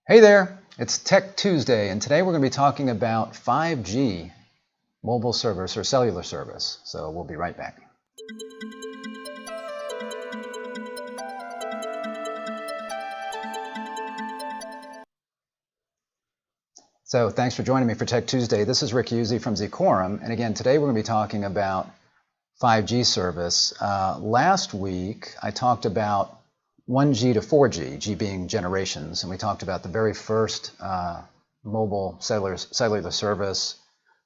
Hey there, it's Tech Tuesday, and today we're going to be talking about 5G mobile service or cellular service. So we'll be right back. So thanks for joining me for Tech Tuesday. This is Rick Yuzzi from Zquorum, and again, today we're going to be talking about 5G service. Last week, I talked about 1G to 4G, G being generations, and we talked about the very first mobile cellular service,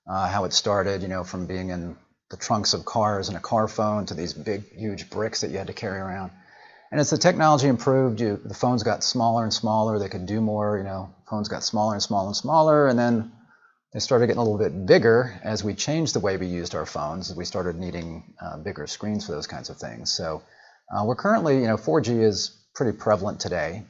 how it started, from being in the trunks of cars and a car phone to these big, huge bricks that you had to carry around. And as the technology improved, the phones got smaller and smaller. They could do more, phones got smaller and smaller and smaller, and then they started getting a little bit bigger as we changed the way we used our phones. We started needing bigger screens for those kinds of things. So we're currently, 4G is pretty prevalent today,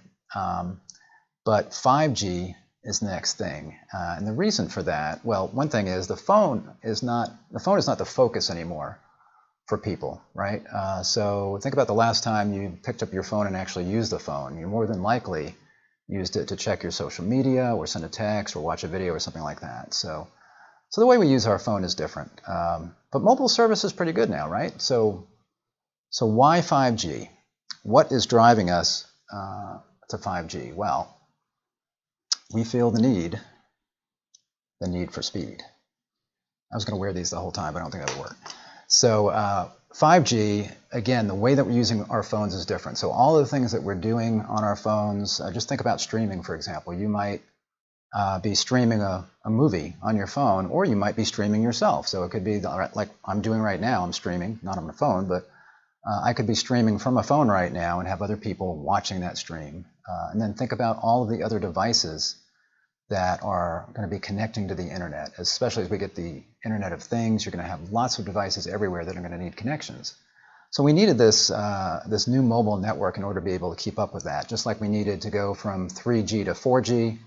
but 5G is the next thing. And the reason for that, well, one thing is the phone is not the focus anymore for people, right? So think about the last time you picked up your phone and actually used the phone. You more than likely used it to check your social media or send a text or watch a video or something like that. So the way we use our phone is different. But mobile service is pretty good now, right? So why 5G? What is driving us to 5G? Well, we feel the need for speed. I was going to wear these the whole time, but I don't think that would work. So 5G, again, the way that we're using our phones is different. So all of the things that we're doing on our phones, just think about streaming, for example. You might be streaming a movie on your phone, or you might be streaming yourself. So it could be like I'm doing right now. I'm streaming, not on my phone, but I could be streaming from a phone right now and have other people watching that stream. And then think about all of the other devices that are going to be connecting to the internet. Especially as we get the Internet of Things, you're going to have lots of devices everywhere that are going to need connections. So we needed this new mobile network in order to be able to keep up with that. Just like we needed to go from 3G to 4G,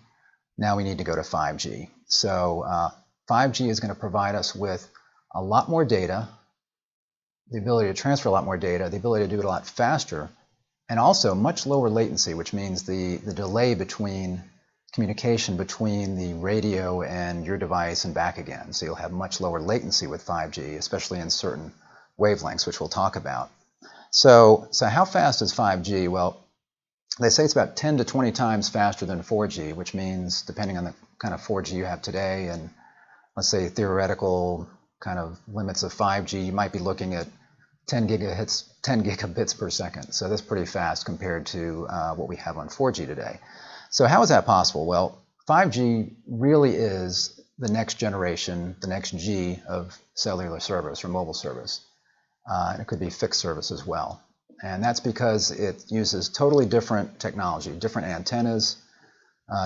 now we need to go to 5G. So 5G is going to provide us with a lot more data, the ability to transfer a lot more data, the ability to do it a lot faster, and also much lower latency, which means the delay between communication between the radio and your device and back again. So you'll have much lower latency with 5G, especially in certain wavelengths, which we'll talk about. So how fast is 5G? Well, they say it's about 10 to 20 times faster than 4G, which means, depending on the kind of 4G you have today, and let's say theoretical kind of limits of 5G, you might be looking at 10 gigabits per second. So that's pretty fast compared to what we have on 4G today. So how is that possible? Well, 5G really is the next generation, the next G of cellular service or mobile service. And it could be fixed service as well. And that's because it uses totally different technology, different antennas,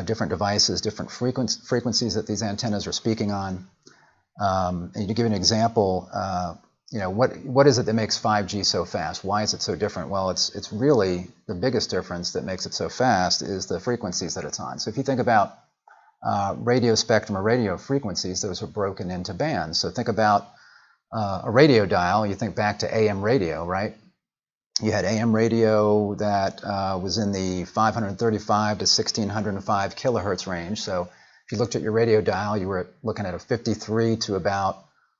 different devices, different frequencies that these antennas are speaking on. And to give you an example, what is it that makes 5G so fast? Why is it so different? Well, it's really the biggest difference that makes it so fast is the frequencies that it's on. So if you think about radio spectrum or radio frequencies, those are broken into bands. So think about a radio dial. You think back to AM radio, right? You had AM radio that was in the 535 to 1605 kilohertz range. So if you looked at your radio dial, you were looking at a 53 to about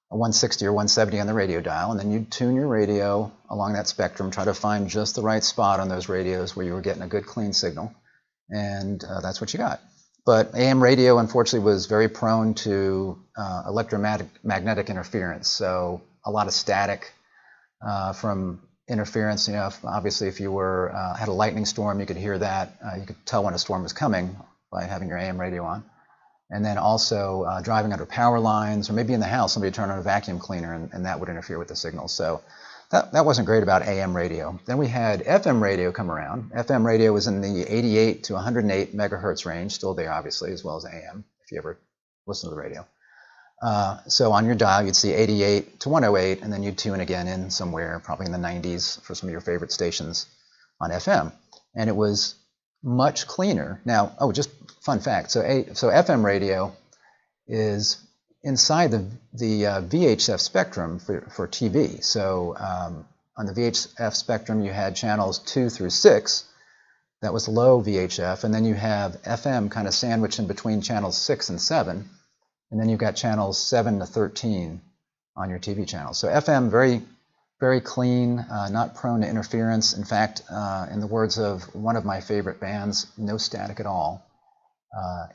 a 160 or 170 on the radio dial, and then you'd tune your radio along that spectrum, try to find just the right spot on those radios where you were getting a good clean signal, and that's what you got. But AM radio, unfortunately, was very prone to electromagnetic interference, so a lot of static from interference. Obviously, if you had a lightning storm, you could hear that. You could tell when a storm was coming by having your AM radio on. And then also driving under power lines, or maybe in the house, somebody turned on a vacuum cleaner, and that would interfere with the signal. So that wasn't great about AM radio. Then we had FM radio come around. FM radio was in the 88 to 108 megahertz range, still there, obviously, as well as AM, if you ever listen to the radio. So on your dial, you'd see 88 to 108, and then you'd tune again in somewhere, probably in the 90s for some of your favorite stations on FM. And it was much cleaner. Now, just fun fact. So FM radio is inside the VHF spectrum for TV. So on the VHF spectrum, you had channels 2 through 6 That was low VHF, and then you have FM kind of sandwiched in between channels 6 and 7, and then you've got channels 7 to 13 on your TV channel. So FM, very, very clean, not prone to interference. In fact, in the words of one of my favorite bands, no static at all.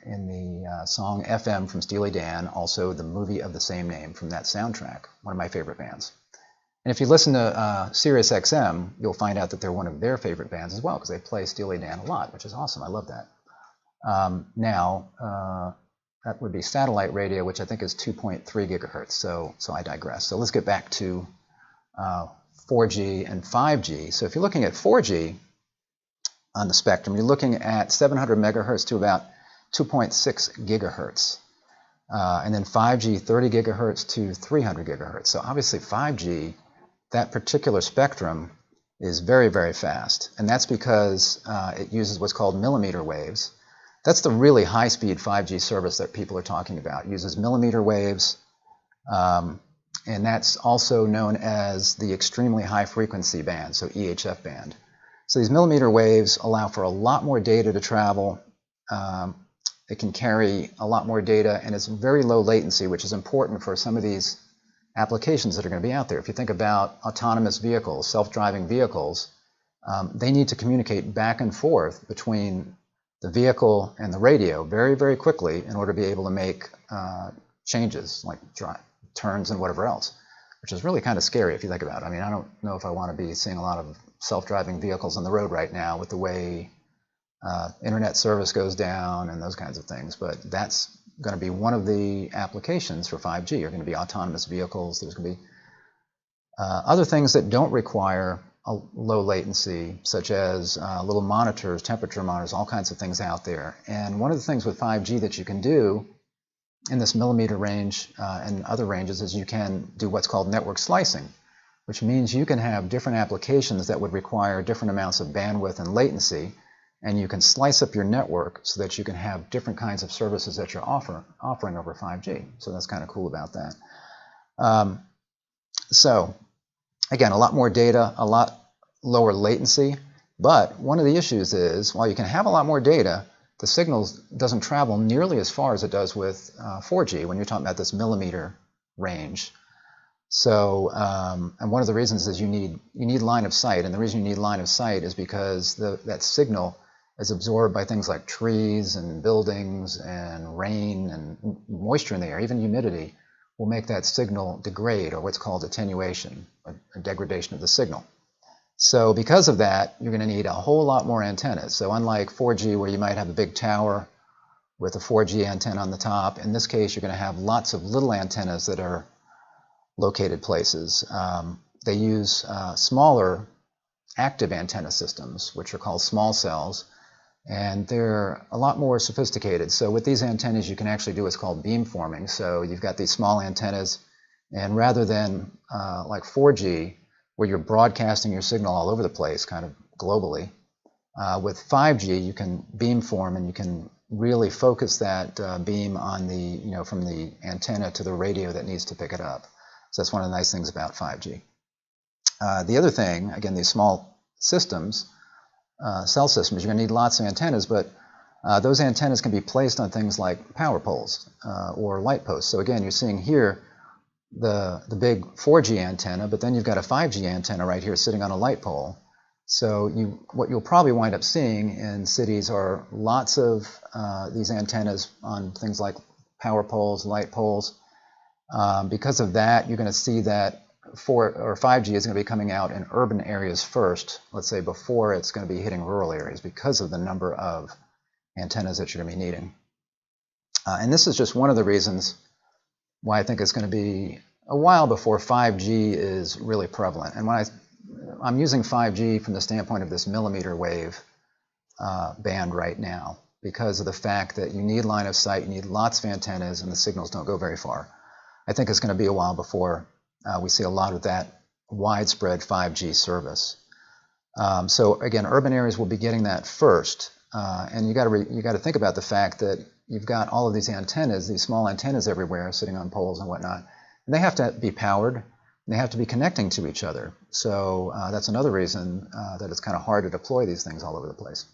In the song FM from Steely Dan, also the movie of the same name from that soundtrack, one of my favorite bands. And if you listen to Sirius XM, you'll find out that they're one of their favorite bands as well, because they play Steely Dan a lot, which is awesome. I love that. Now, that would be satellite radio, which I think is 2.3 gigahertz. So I digress. So let's get back to 4G and 5G. So if you're looking at 4G on the spectrum, you're looking at 700 megahertz to about 2.6 gigahertz. And then 5G, 30 gigahertz to 300 gigahertz. So obviously 5G, that particular spectrum is very, very fast. And that's because it uses what's called millimeter waves. That's the really high-speed 5G service that people are talking about. It uses millimeter waves, and that's also known as the extremely high-frequency band, so EHF band. So these millimeter waves allow for a lot more data to travel. It can carry a lot more data, and it's very low latency, which is important for some of these applications that are going to be out there. If you think about autonomous vehicles, self-driving vehicles, they need to communicate back and forth between the vehicle and the radio very, very quickly in order to be able to make changes like turns and whatever else, which is really kind of scary if you think about it. I mean, I don't know if I want to be seeing a lot of self-driving vehicles on the road right now with the way internet service goes down and those kinds of things, but that's going to be one of the applications for 5G. Are going to be autonomous vehicles. There's going to be other things that don't require a low latency, such as little monitors, temperature monitors, all kinds of things out there. And one of the things with 5G that you can do in this millimeter range and other ranges is you can do what's called network slicing, which means you can have different applications that would require different amounts of bandwidth and latency, and you can slice up your network so that you can have different kinds of services that you're offering over 5G. So that's kind of cool about that. So again, a lot more data, a lot lower latency, but one of the issues is, while you can have a lot more data, the signal doesn't travel nearly as far as it does with 4G when you're talking about this millimeter range. So, and one of the reasons is you need line of sight, and the reason you need line of sight is because that signal is absorbed by things like trees and buildings and rain and moisture in the air. Even humidity will make that signal degrade, or what's called attenuation, a degradation of the signal. So because of that, you're going to need a whole lot more antennas. So unlike 4G, where you might have a big tower with a 4G antenna on the top, in this case you're going to have lots of little antennas that are located places. They use smaller active antenna systems, which are called small cells, and they're a lot more sophisticated. So with these antennas, you can actually do what's called beamforming. So you've got these small antennas, and rather than like 4G, where you're broadcasting your signal all over the place, kind of globally, with 5G, you can beamform, and you can really focus that beam on the, from the antenna to the radio that needs to pick it up. So that's one of the nice things about 5G. The other thing, again, these small systems, cell systems, you're going to need lots of antennas, but those antennas can be placed on things like power poles or light posts. So again, you're seeing here the big 4G antenna, but then you've got a 5G antenna right here sitting on a light pole. So what you'll probably wind up seeing in cities are lots of these antennas on things like power poles, light poles. Because of that, you're going to see that 5G is going to be coming out in urban areas first, let's say, before it's going to be hitting rural areas, because of the number of antennas that you're going to be needing. And this is just one of the reasons why I think it's going to be a while before 5G is really prevalent. And when I'm using 5G from the standpoint of this millimeter wave band right now, because of the fact that you need line of sight, you need lots of antennas, and the signals don't go very far. I think it's going to be a while before we see a lot of that widespread 5G service. So again, urban areas will be getting that first, and you got to think about the fact that you've got all of these antennas, these small antennas everywhere, sitting on poles and whatnot, and they have to be powered, and they have to be connecting to each other. So that's another reason that it's kind of hard to deploy these things all over the place.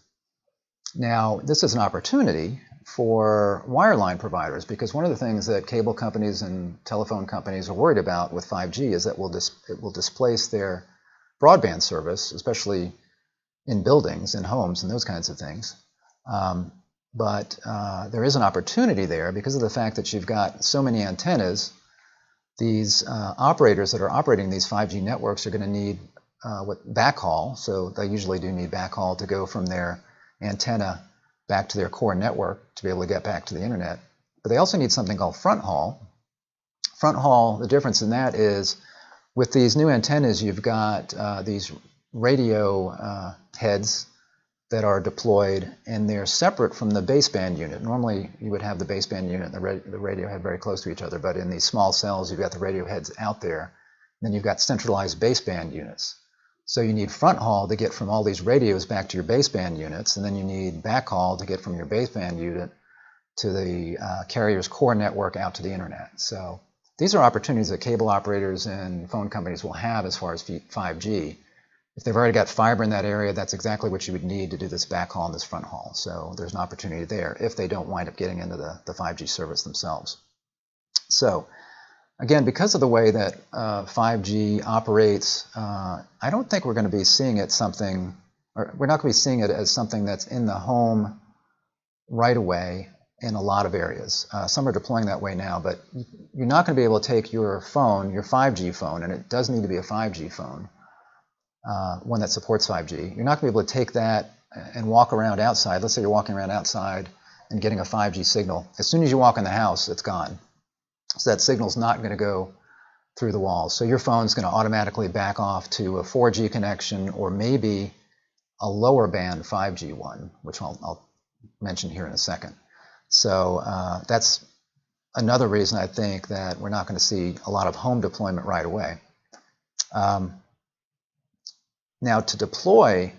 Now, this is an opportunity for wireline providers, because one of the things that cable companies and telephone companies are worried about with 5G is that it will displace their broadband service, especially in buildings and homes and those kinds of things. But there is an opportunity there because of the fact that you've got so many antennas. These operators that are operating these 5G networks are going to need backhaul, so they usually do need backhaul to go from their antenna back to their core network to be able to get back to the internet. But they also need something called front haul. Front haul, the difference in that is with these new antennas, you've got these radio heads that are deployed, and they're separate from the baseband unit. Normally, you would have the baseband unit and the radio head very close to each other, but in these small cells, you've got the radio heads out there. Then you've got centralized baseband units. So you need front haul to get from all these radios back to your baseband units, and then you need backhaul to get from your baseband unit to the carrier's core network out to the internet. So these are opportunities that cable operators and phone companies will have as far as 5G. If they've already got fiber in that area, that's exactly what you would need to do this backhaul and this front haul. So there's an opportunity there if they don't wind up getting into the 5G service themselves. So again, because of the way that 5G operates, I don't think we're going to be seeing it we're not going to be seeing it as something that's in the home right away in a lot of areas. Some are deploying that way now, but you're not going to be able to take your phone, your 5G phone, and it does need to be a 5G phone, one that supports 5G. You're not going to be able to take that and walk around outside. Let's say you're walking around outside and getting a 5G signal. As soon as you walk in the house, it's gone. So that signal's not going to go through the walls. So your phone's going to automatically back off to a 4G connection, or maybe a lower band 5G one, which I'll mention here in a second. So that's another reason I think that we're not going to see a lot of home deployment right away. Now, to deploy,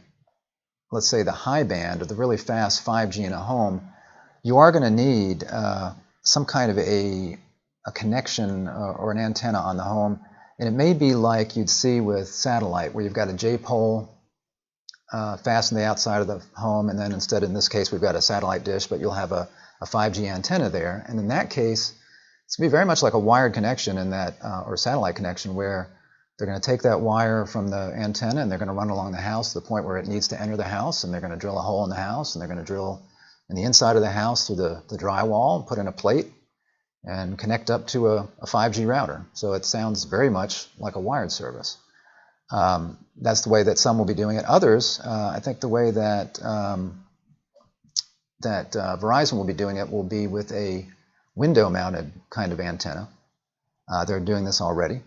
let's say, the high band or the really fast 5G in a home, you are going to need some kind of a connection or an antenna on the home. And it may be like you'd see with satellite, where you've got a J-pole fastened to the outside of the home, and then instead, in this case, we've got a satellite dish, but you'll have a 5G antenna there. And in that case, it's going to be very much like a wired connection in that, or satellite connection, where they're going to take that wire from the antenna and they're going to run along the house to the point where it needs to enter the house, and they're going to drill a hole in the house, and they're going to drill in the inside of the house through the drywall, put in a plate, and connect up to a 5G router. So it sounds very much like a wired service. That's the way that some will be doing it. Others, I think the way that Verizon will be doing it will be with a window-mounted kind of antenna. They're doing this already.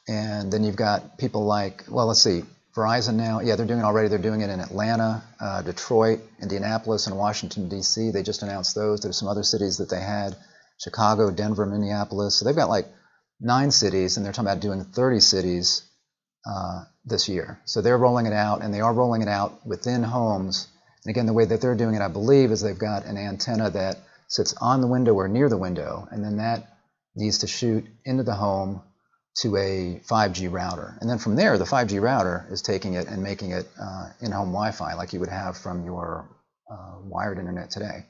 And then you've got people like, well, let's see, Verizon now, yeah, they're doing it already. They're doing it in Atlanta, Detroit, Indianapolis, and Washington, D.C. They just announced those. There's some other cities that they had, Chicago, Denver, Minneapolis. So they've got like 9 cities, and they're talking about doing 30 cities this year. So they're rolling it out, and they are rolling it out within homes. And again, the way that they're doing it, I believe, is they've got an antenna that sits on the window or near the window, and then that needs to shoot into the home to a 5G router. And then from there, the 5G router is taking it and making it in-home Wi-Fi like you would have from your wired internet today.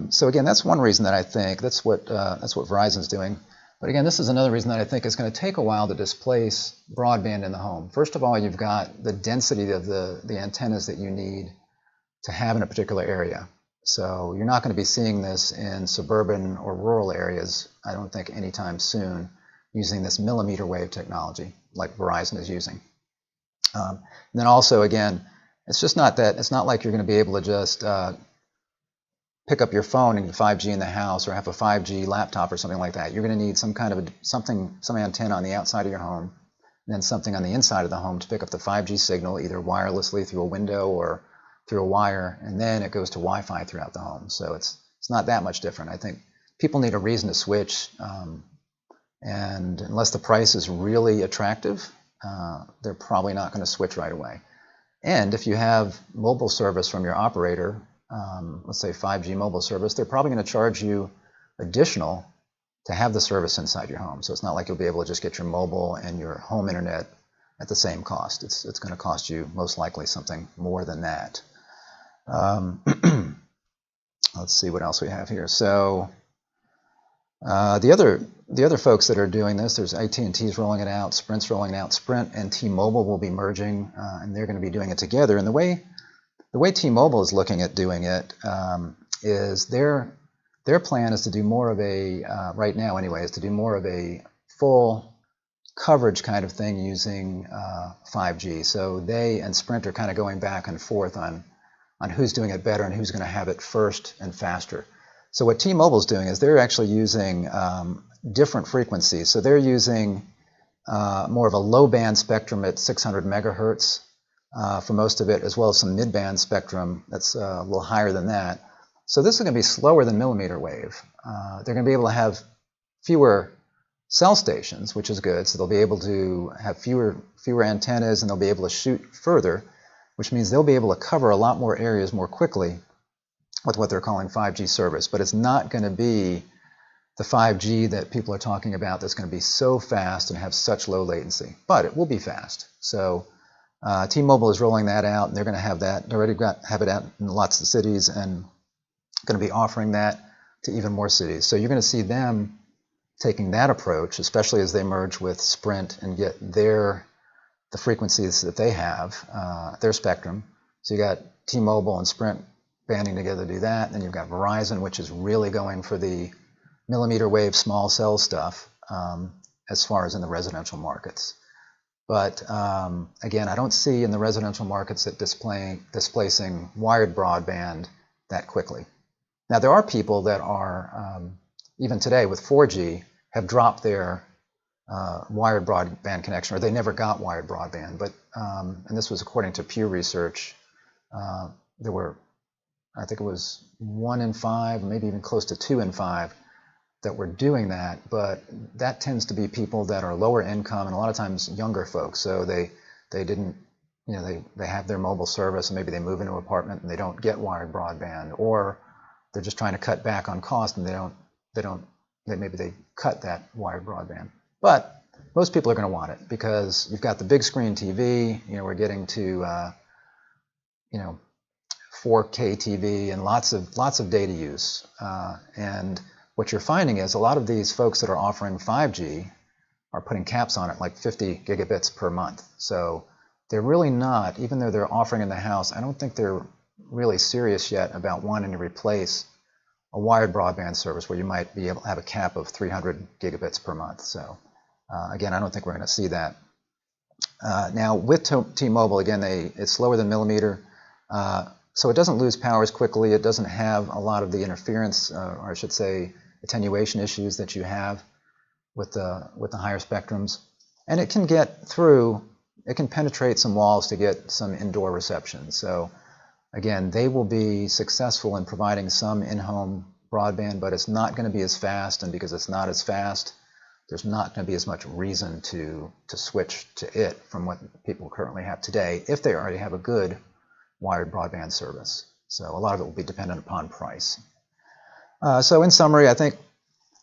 So again, that's one reason that I think that's what Verizon's doing. But again, this is another reason that I think it's going to take a while to displace broadband in the home. First of all, you've got the density of the antennas that you need to have in a particular area. So you're not going to be seeing this in suburban or rural areas, I don't think, anytime soon, using this millimeter wave technology like Verizon is using. And then also, again, it's just not that, it's not like you're going to be able to just pick up your phone and get 5G in the house or have a 5G laptop or something like that. You're going to need some kind of some antenna on the outside of your home, and then something on the inside of the home to pick up the 5G signal, either wirelessly through a window or through a wire, and then it goes to Wi-Fi throughout the home. So it's not that much different. I think people need a reason to switch, and unless the price is really attractive, they're probably not going to switch right away. And if you have mobile service from your operator, let's say 5G mobile service, they're probably going to charge you additional to have the service inside your home. So it's not like you'll be able to just get your mobile and your home internet at the same cost. It's going to cost you most likely something more than that. Let's see what else we have here. So the other folks that are doing this, there's AT&T's rolling it out, Sprint's rolling it out. Sprint and T-Mobile will be merging, and they're going to be doing it together. And the way T-Mobile is looking at doing it is their plan is to do more of a right now anyway, is to do more of a full coverage kind of thing using 5G. So they and Sprint are kind of going back and forth on who's doing it better and who's going to have it first and faster. So what T-Mobile's doing is they're actually using different frequencies. So they're using more of a low-band spectrum at 600 megahertz for most of it, as well as some mid-band spectrum that's a little higher than that. So this is going to be slower than millimeter wave. They're going to be able to have fewer cell stations, which is good. So they'll be able to have fewer antennas, and they'll be able to shoot further, which means they'll be able to cover a lot more areas more quickly with what they're calling 5G service. But it's not going to be the 5G that people are talking about that's going to be so fast and have such low latency. But it will be fast. So T-Mobile is rolling that out, and they're going to have that. They already have it out in lots of cities, and going to be offering that to even more cities. So you're going to see them taking that approach, especially as they merge with Sprint and get the frequencies that they have, their spectrum. So you got T-Mobile and Sprint banding together to do that. And then you've got Verizon, which is really going for the millimeter wave small cell stuff as far as in the residential markets. But again, I don't see in the residential markets that displacing wired broadband that quickly. Now, there are people that are, even today with 4G, have dropped their wired broadband connection, or they never got wired broadband. But, and this was according to Pew Research, there were, I think it was 1 in 5, maybe even close to 2 in 5 that were doing that. But that tends to be people that are lower income and a lot of times younger folks. So they didn't, they have their mobile service and maybe they move into an apartment and they don't get wired broadband, or they're just trying to cut back on cost and maybe they cut that wired broadband. But most people are going to want it because you've got the big screen TV. We're getting to 4K TV and lots of data use. And what you're finding is a lot of these folks that are offering 5G are putting caps on it, like 50 gigabits per month. So they're really not, even though they're offering in the house, I don't think they're really serious yet about wanting to replace a wired broadband service where you might be able to have a cap of 300 gigabits per month. So again, I don't think we're going to see that. Now with T-Mobile, again, it's slower than millimeter, so it doesn't lose power as quickly. It doesn't have a lot of the interference, or I should say attenuation issues that you have with the higher spectrums. And it can get through, it can penetrate some walls to get some indoor reception. So again, they will be successful in providing some in-home broadband, but it's not going to be as fast, and because it's not as fast, there's not going to be as much reason to switch to it from what people currently have today if they already have a good wired broadband service. So a lot of it will be dependent upon price. So in summary, I think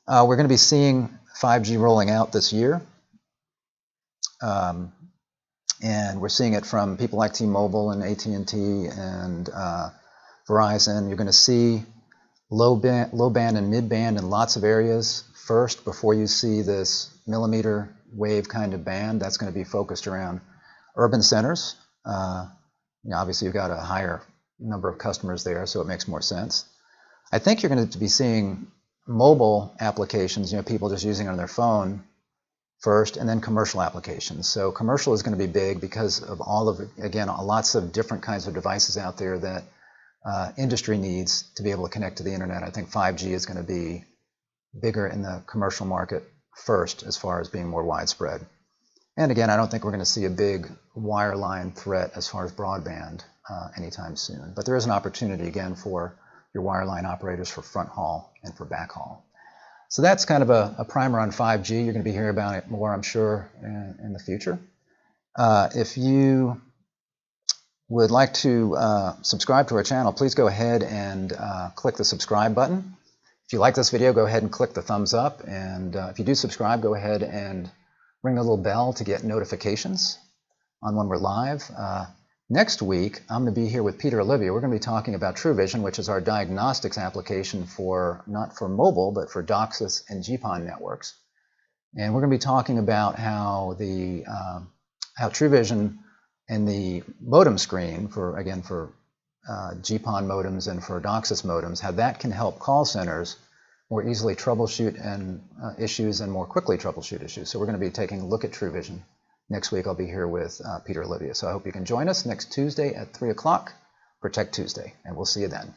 we're going to be seeing 5G rolling out this year. And we're seeing it from people like T-Mobile and AT&T and Verizon. You're going to see low band and mid band in lots of areas first before you see this millimeter wave kind of band. That's going to be focused around urban centers. Obviously, you've got a higher number of customers there, so it makes more sense. I think you're going to be seeing mobile applications, people just using it on their phone first, and then commercial applications. So commercial is going to be big because of all of, again, lots of different kinds of devices out there that industry needs to be able to connect to the internet. I think 5G is going to be bigger in the commercial market first as far as being more widespread. And again, I don't think we're going to see a big wireline threat as far as broadband anytime soon. But there is an opportunity, again, for your wireline operators for front haul and for back haul. So that's kind of a primer on 5G. You're going to be hearing about it more, I'm sure, in the future. If you would like to subscribe to our channel, please go ahead and click the subscribe button. If you like this video, go ahead and click the thumbs up. And if you do subscribe, go ahead and ring the little bell to get notifications. on when we're live. Next week, I'm going to be here with Peter Olivia. We're going to be talking about TrueVision, which is our diagnostics application for, not for mobile, but for DOCSIS and GPON networks. And we're going to be talking about how TrueVision and the modem screen for GPON modems and for DOCSIS modems, how that can help call centers more easily troubleshoot issues and more quickly troubleshoot issues. So we're going to be taking a look at TrueVision. Next week I'll be here with Peter Olivia. So I hope you can join us next Tuesday at 3 o'clock for Tech Tuesday, and we'll see you then.